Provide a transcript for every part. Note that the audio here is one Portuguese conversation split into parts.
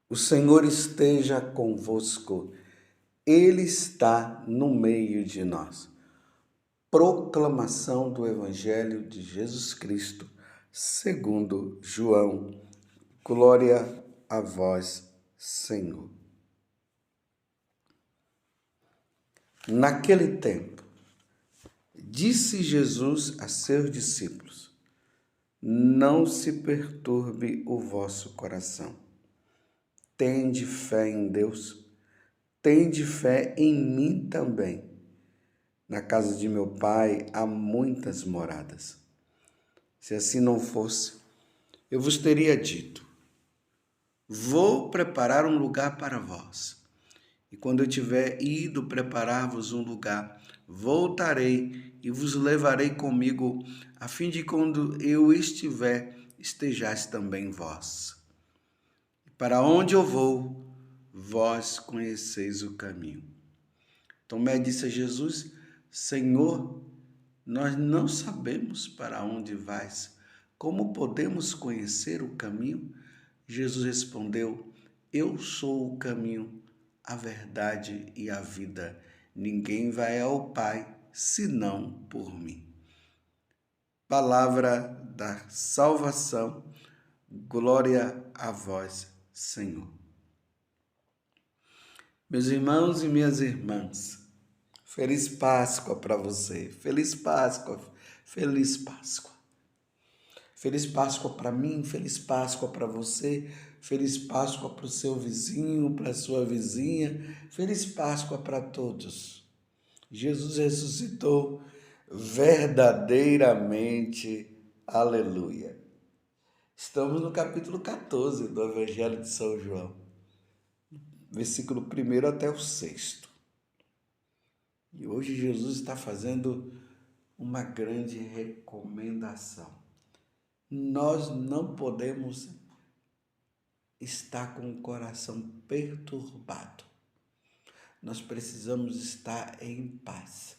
O Senhor esteja convosco, Ele está no meio de nós. Proclamação do Evangelho de Jesus Cristo, segundo João. Glória a vós, Senhor. Naquele tempo, disse Jesus a seus discípulos: Não se perturbe o vosso coração. Tende fé em Deus, tende fé em mim também. Na casa de meu Pai há muitas moradas. Se assim não fosse, eu vos teria dito: Vou preparar um lugar para vós. E quando eu tiver ido preparar-vos um lugar, voltarei e vos levarei comigo, a fim de quando eu estiver, estejais também vós. Para onde eu vou, vós conheceis o caminho. Tomé disse a Jesus: Senhor, nós não sabemos para onde vais. Como podemos conhecer o caminho? Jesus respondeu: Eu sou o caminho, a verdade e a vida. Ninguém vai ao Pai senão por mim. Palavra da salvação. Glória a vós, Senhor. Meus irmãos e minhas irmãs, feliz Páscoa para você. Feliz Páscoa, feliz Páscoa. Feliz Páscoa para mim, feliz Páscoa para você, feliz Páscoa para o seu vizinho, para a sua vizinha, feliz Páscoa para todos. Jesus ressuscitou verdadeiramente, aleluia. Estamos no capítulo 14 do Evangelho de São João, versículo 1 até o 6. E hoje Jesus está fazendo uma grande recomendação. Nós não podemos estar com o coração perturbado. Nós precisamos estar em paz.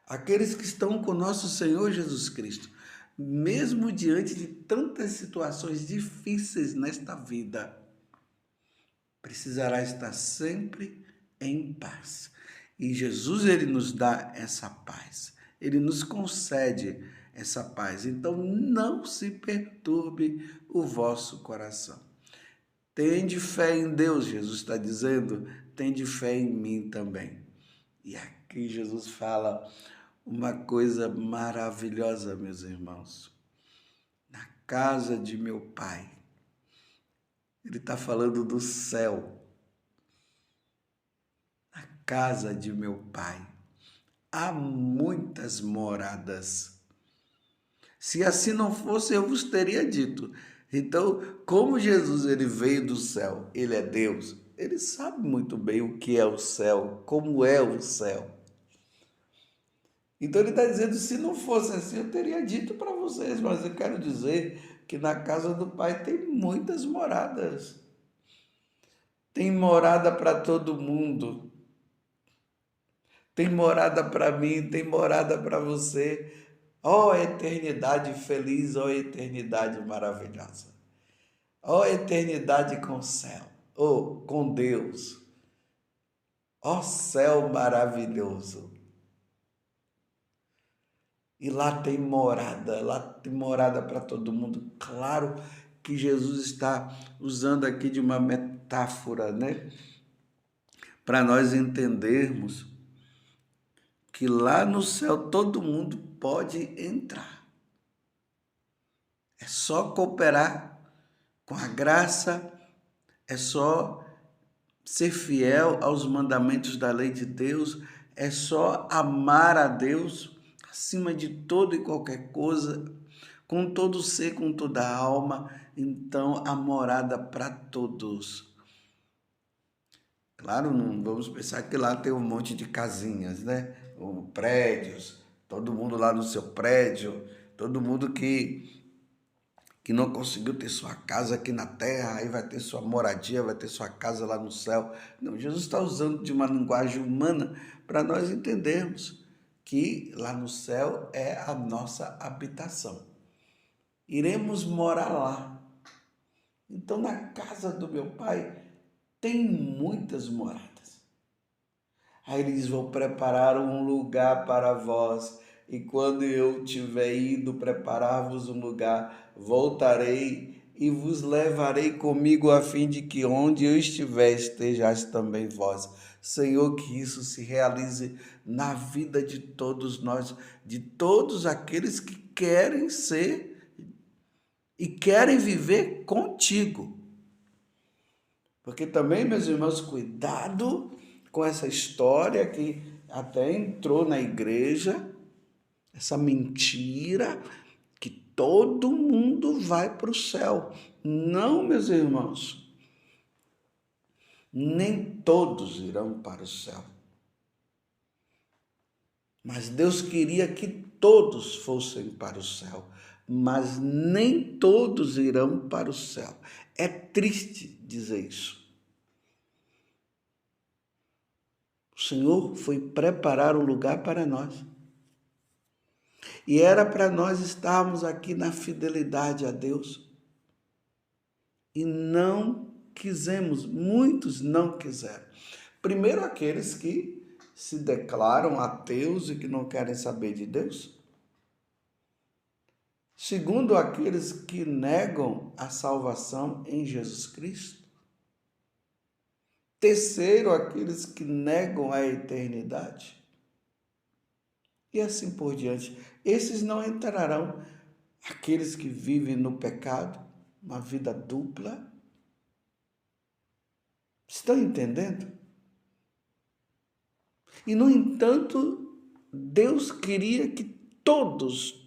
Aqueles que estão com nosso Senhor Jesus Cristo, mesmo diante de tantas situações difíceis nesta vida, precisará estar sempre em paz. E Jesus, ele nos dá essa paz. Ele nos concede essa paz. Então, não se perturbe o vosso coração. Tende fé em Deus, Jesus está dizendo, tende fé em mim também. E aqui Jesus fala uma coisa maravilhosa, meus irmãos. Na casa de meu Pai. Ele está falando do céu. Na casa de meu Pai há muitas moradas. Se assim não fosse, eu vos teria dito. Então, como Jesus ele veio do céu, ele é Deus, ele sabe muito bem o que é o céu, como é o céu. Então ele está dizendo, se não fosse assim, eu teria dito para vocês, mas eu quero dizer que na casa do Pai tem muitas moradas. Tem morada para todo mundo. Tem morada para mim, tem morada para você. Ó eternidade feliz, ó eternidade maravilhosa. Ó eternidade com o céu, com Deus. Ó céu maravilhoso. E lá tem morada para todo mundo. Claro que Jesus está usando aqui de uma metáfora, né? Para nós entendermos que lá no céu todo mundo pode entrar. É só cooperar com a graça, é só ser fiel aos mandamentos da lei de Deus, é só amar a Deus acima de toda e qualquer coisa, com todo ser, com toda a alma. Então, a morada para todos. Claro, não vamos pensar que lá tem um monte de casinhas, né? Ou prédios, todo mundo lá no seu prédio, todo mundo que não conseguiu ter sua casa aqui na terra, aí vai ter sua moradia, vai ter sua casa lá no céu. Não, Jesus está usando de uma linguagem humana para nós entendermos que lá no céu é a nossa habitação. Iremos morar lá. Então, na casa do meu Pai tem muitas moradas. Aí ele diz: vou preparar um lugar para vós, e quando eu tiver ido preparar-vos um lugar, voltarei e vos levarei comigo, a fim de que onde eu estiver, estejais também vós. Senhor, que isso se realize na vida de todos nós, de todos aqueles que querem ser e querem viver contigo. Porque também, meus irmãos, cuidado com essa história que até entrou na igreja, essa mentira que todo mundo vai para o céu. Não, meus irmãos, nem todos irão para o céu. Mas Deus queria que todos fossem para o céu, mas nem todos irão para o céu. É triste dizer isso. O Senhor foi preparar um lugar para nós. E era para nós estarmos aqui na fidelidade a Deus. E não quisemos, muitos não quiseram. Primeiro, aqueles que se declaram ateus e que não querem saber de Deus. Segundo, aqueles que negam a salvação em Jesus Cristo. Terceiro, aqueles que negam a eternidade. E assim por diante. Esses não entrarão. Aqueles que vivem no pecado, uma vida dupla. Estão entendendo? E, no entanto, Deus queria que todos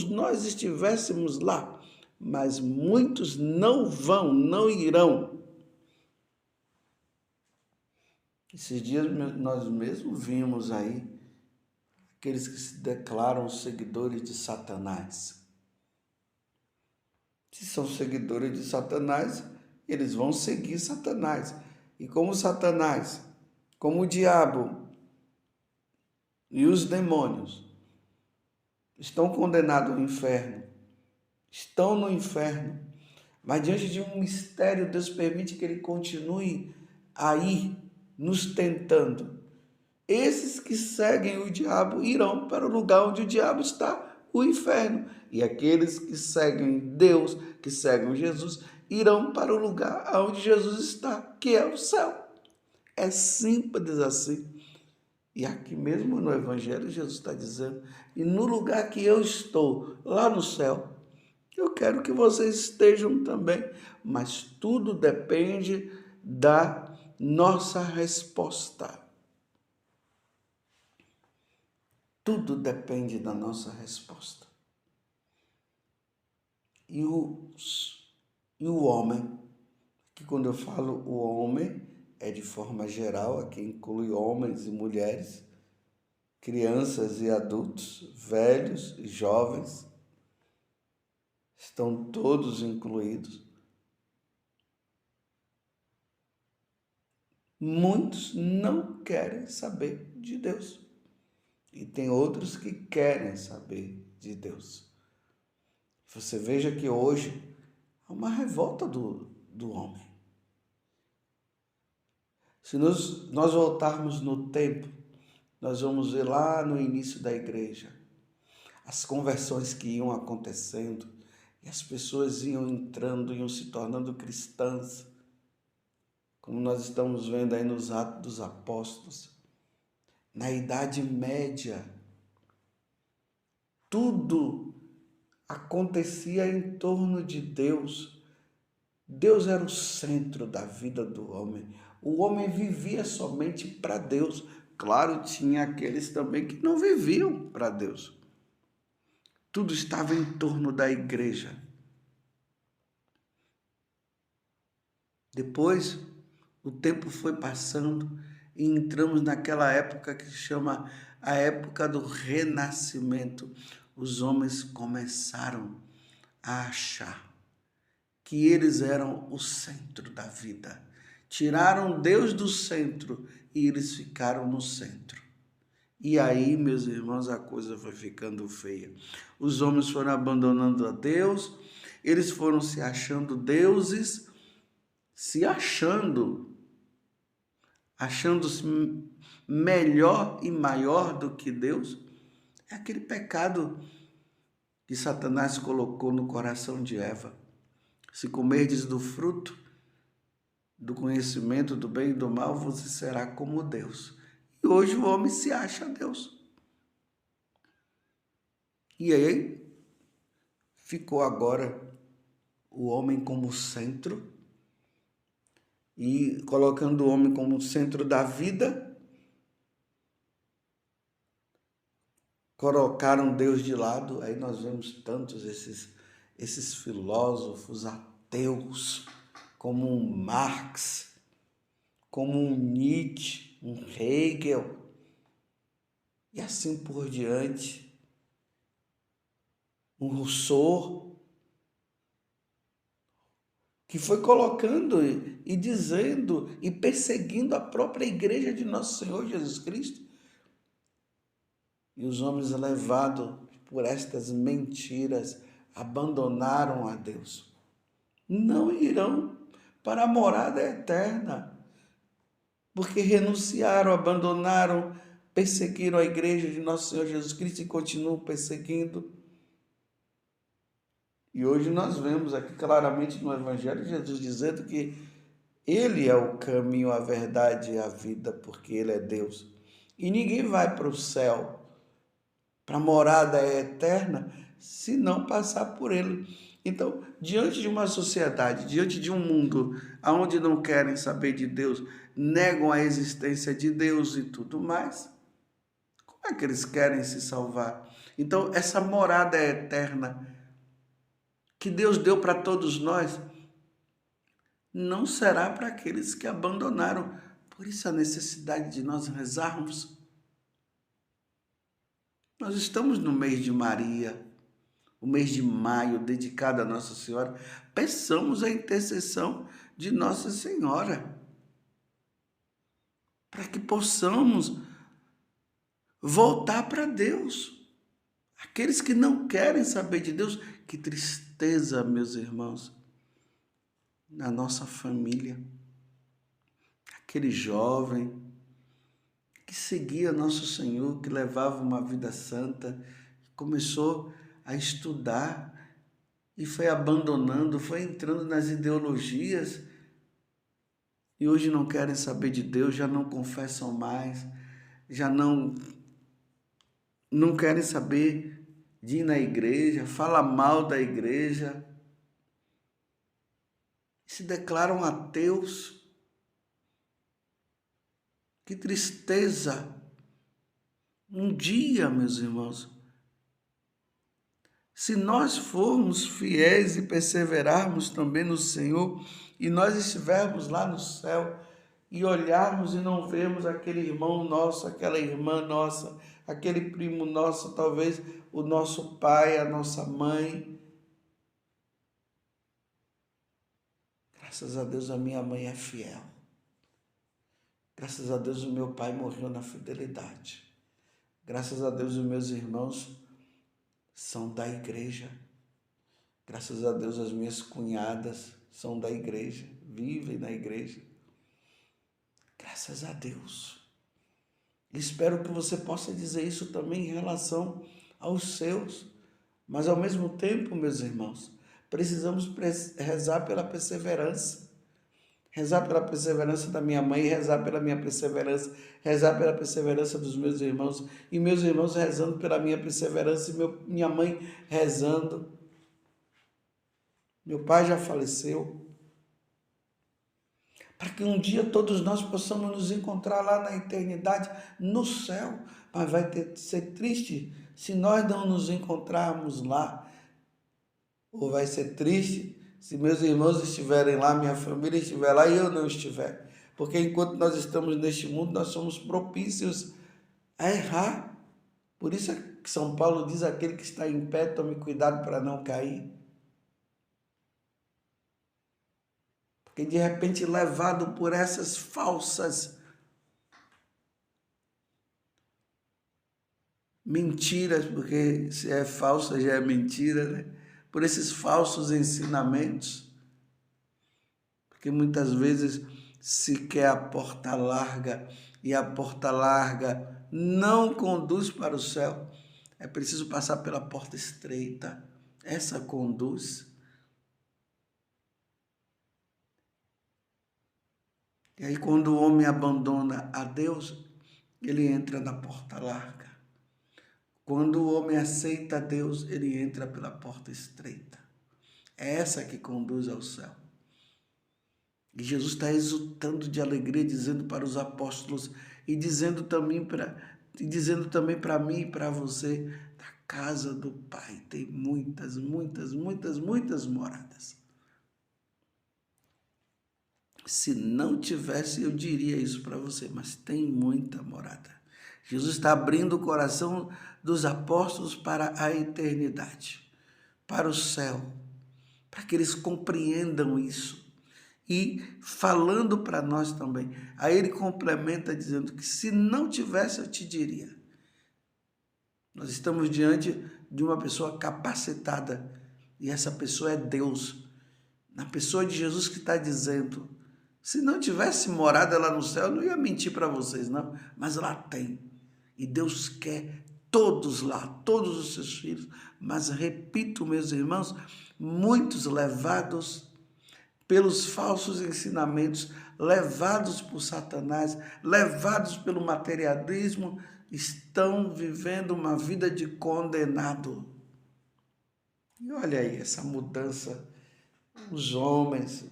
nós estivéssemos lá, mas muitos não vão, não irão. Esses dias nós mesmos vimos aí aqueles que se declaram seguidores de Satanás. Se são seguidores de Satanás, eles vão seguir Satanás. E como Satanás, como o diabo e os demônios estão condenados ao inferno, estão no inferno, mas diante de um mistério, Deus permite que ele continue aí, nos tentando. Esses que seguem o diabo irão para o lugar onde o diabo está, o inferno. E aqueles que seguem Deus, que seguem Jesus, irão para o lugar onde Jesus está, que é o céu. É simples assim. E aqui mesmo no Evangelho, Jesus está dizendo: e no lugar que eu estou, lá no céu, eu quero que vocês estejam também. Mas tudo depende da nossa resposta. Tudo depende da nossa resposta. E o homem, que quando eu falo o homem, é de forma geral, aqui inclui homens e mulheres, crianças e adultos, velhos e jovens, estão todos incluídos. Muitos não querem saber de Deus. E tem outros que querem saber de Deus. Você veja que hoje há uma revolta do homem. Se nós voltarmos no tempo, nós vamos ver lá no início da igreja as conversões que iam acontecendo e as pessoas iam entrando, iam se tornando cristãs, como nós estamos vendo aí nos Atos dos Apóstolos. Na Idade Média, tudo acontecia em torno de Deus. Deus era o centro da vida do homem. O homem vivia somente para Deus. Claro, tinha aqueles também que não viviam para Deus. Tudo estava em torno da igreja. Depois, o tempo foi passando e entramos naquela época que se chama a época do Renascimento. Os homens começaram a achar que eles eram o centro da vida. Tiraram Deus do centro e eles ficaram no centro. E aí, meus irmãos, a coisa foi ficando feia. Os homens foram abandonando a Deus, eles foram se achando deuses, se achando achando-se melhor e maior do que Deus, é aquele pecado que Satanás colocou no coração de Eva. Se comerdes do fruto do conhecimento do bem e do mal, você será como Deus. E hoje o homem se acha Deus. E aí ficou agora o homem como centro, e colocando o homem como centro da vida, colocaram Deus de lado. Aí nós vemos tantos esses filósofos ateus, como um Marx, como um Nietzsche, um Hegel, e assim por diante, um Rousseau, que foi colocando e dizendo e perseguindo a própria igreja de nosso Senhor Jesus Cristo. E os homens, levados por estas mentiras, abandonaram a Deus. Não irão para a morada eterna, porque renunciaram, abandonaram, perseguiram a igreja de nosso Senhor Jesus Cristo e continuam perseguindo. E hoje nós vemos aqui claramente no Evangelho Jesus dizendo que Ele é o caminho, a verdade e a vida, porque Ele é Deus. E ninguém vai para o céu, para a morada eterna, se não passar por Ele. Então, diante de uma sociedade, diante de um mundo onde não querem saber de Deus, negam a existência de Deus e tudo mais, como é que eles querem se salvar? Então, essa morada eterna que Deus deu para todos nós, não será para aqueles que abandonaram. Por isso a necessidade de nós rezarmos. Nós estamos no mês de Maria, o mês de maio, dedicado a Nossa Senhora. Peçamos a intercessão de Nossa Senhora, para que possamos voltar para Deus. Aqueles que não querem saber de Deus, que tristeza, meus irmãos, na nossa família. Aquele jovem que seguia nosso Senhor, que levava uma vida santa, começou a estudar e foi abandonando, foi entrando nas ideologias, e hoje não querem saber de Deus, já não confessam mais, já não querem saber de ir na igreja, fala mal da igreja, se declaram ateus. Que tristeza! Um dia, meus irmãos, se nós formos fiéis e perseverarmos também no Senhor, e nós estivermos lá no céu e olharmos e não vermos aquele irmão nosso, aquela irmã nossa, aquele primo nosso, talvez o nosso pai, a nossa mãe. Graças a Deus a minha mãe é fiel. Graças a Deus o meu pai morreu na fidelidade. Graças a Deus os meus irmãos são da igreja. Graças a Deus as minhas cunhadas são da igreja, vivem na igreja. Graças a Deus. Espero que você possa dizer isso também em relação aos seus. Mas ao mesmo tempo, meus irmãos, precisamos rezar pela perseverança. Rezar pela perseverança da minha mãe, rezar pela minha perseverança, rezar pela perseverança dos meus irmãos, e meus irmãos rezando pela minha perseverança, e minha mãe rezando. Meu pai já faleceu. Para que um dia todos nós possamos nos encontrar lá na eternidade, no céu. Mas vai ser triste se nós não nos encontrarmos lá. Ou vai ser triste se meus irmãos estiverem lá, minha família estiver lá e eu não estiver. Porque enquanto nós estamos neste mundo, nós somos propícios a errar. Por isso é que São Paulo diz: aquele que está em pé, tome cuidado para não cair. Porque de repente, levado por essas falsas mentiras, porque se é falsa já é mentira, né? Por esses falsos ensinamentos, porque muitas vezes se quer a porta larga e a porta larga não conduz para o céu, é preciso passar pela porta estreita. Essa conduz. E aí, quando o homem abandona a Deus, ele entra na porta larga. Quando o homem aceita a Deus, ele entra pela porta estreita. É essa que conduz ao céu. E Jesus está exultando de alegria, dizendo para os apóstolos e dizendo também para mim e para você, da casa do Pai tem muitas, muitas, muitas, muitas moradas. Se não tivesse, eu diria isso para você, mas tem muita morada. Jesus está abrindo o coração dos apóstolos para a eternidade, para o céu, para que eles compreendam isso. E falando para nós também. Aí ele complementa dizendo que se não tivesse, eu te diria. Nós estamos diante de uma pessoa capacitada, e essa pessoa é Deus. Na pessoa de Jesus que está dizendo, se não tivesse morada lá no céu, eu não ia mentir para vocês, não, mas lá tem. E Deus quer todos lá, todos os seus filhos, mas repito, meus irmãos, muitos levados pelos falsos ensinamentos, levados por Satanás, levados pelo materialismo, estão vivendo uma vida de condenado. E olha aí essa mudança, os homens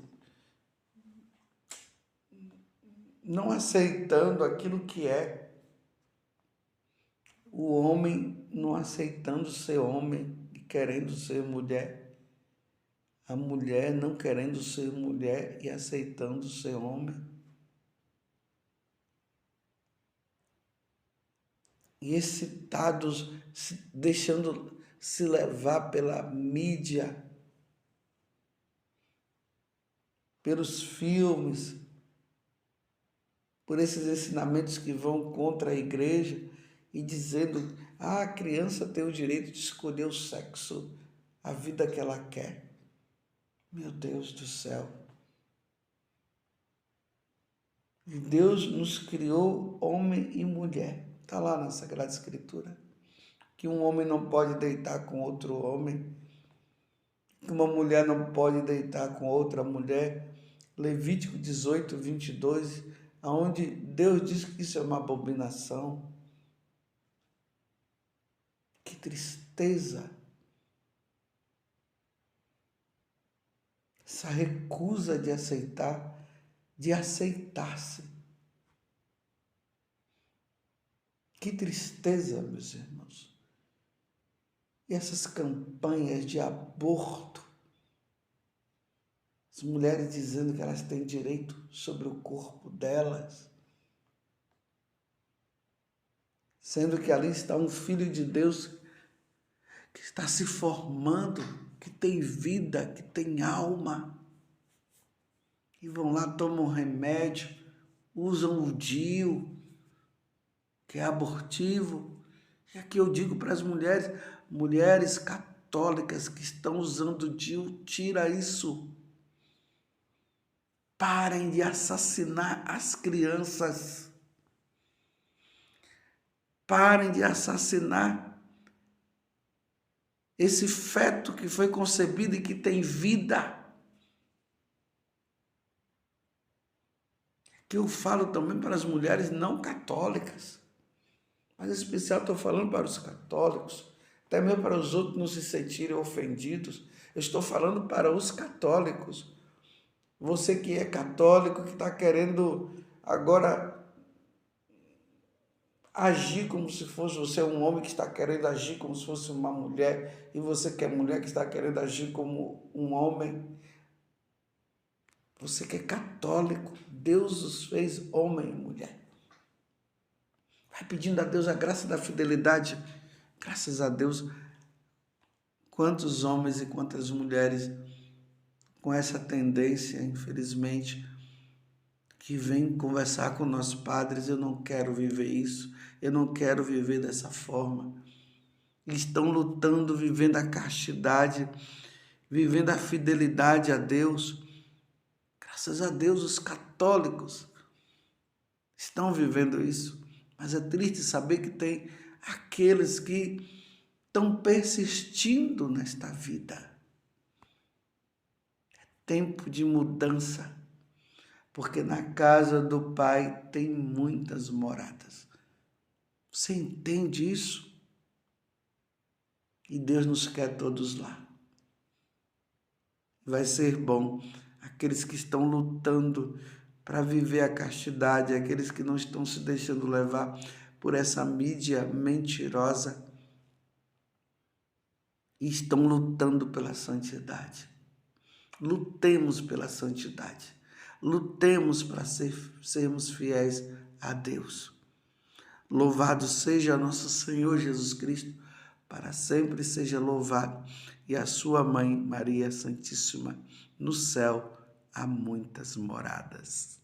não aceitando aquilo que é, o homem não aceitando ser homem e querendo ser mulher, a mulher não querendo ser mulher e aceitando ser homem. E excitados, deixando se levar pela mídia, pelos filmes, por esses ensinamentos que vão contra a igreja e dizendo, a criança tem o direito de escolher o sexo, a vida que ela quer. Meu Deus do céu. E Deus nos criou homem e mulher. Está lá na Sagrada Escritura. Que um homem não pode deitar com outro homem. Que uma mulher não pode deitar com outra mulher. Levítico 18, 22, onde Deus diz que isso é uma abominação. Que tristeza! Essa recusa de aceitar, de aceitar-se. Que tristeza, meus irmãos. E essas campanhas de aborto, as mulheres dizendo que elas têm direito sobre o corpo delas, sendo que ali está um filho de Deus que está se formando, que tem vida, que tem alma, e vão lá, tomam remédio, usam o DIU, que é abortivo. E aqui eu digo para as mulheres católicas que estão usando o DIU, tira isso. Parem de assassinar as crianças. Parem de assassinar esse feto que foi concebido e que tem vida. Que eu falo também para as mulheres não católicas. Mas em especial estou falando para os católicos, até mesmo para os outros não se sentirem ofendidos. Eu estou falando para os católicos. Você que é católico, que está querendo agora agir como se fosse, você é um homem que está querendo agir como se fosse uma mulher, e você que é mulher que está querendo agir como um homem. Você que é católico, Deus os fez homem e mulher. Vai pedindo a Deus a graça da fidelidade. Graças a Deus, quantos homens e quantas mulheres com essa tendência, infelizmente, que vêm conversar com nossos padres, eu não quero viver isso, eu não quero viver dessa forma. Estão lutando, vivendo a castidade, vivendo a fidelidade a Deus. Graças a Deus, os católicos estão vivendo isso. Mas é triste saber que tem aqueles que estão persistindo nesta vida. É tempo de mudança, porque na casa do Pai tem muitas moradas. Você entende isso? E Deus nos quer todos lá. Vai ser bom aqueles que estão lutando para viver a castidade, aqueles que não estão se deixando levar por essa mídia mentirosa e estão lutando pela santidade. Lutemos pela santidade. Lutemos para sermos fiéis a Deus. Louvado seja nosso Senhor Jesus Cristo, para sempre seja louvado. E a sua mãe, Maria Santíssima, no céu há muitas moradas.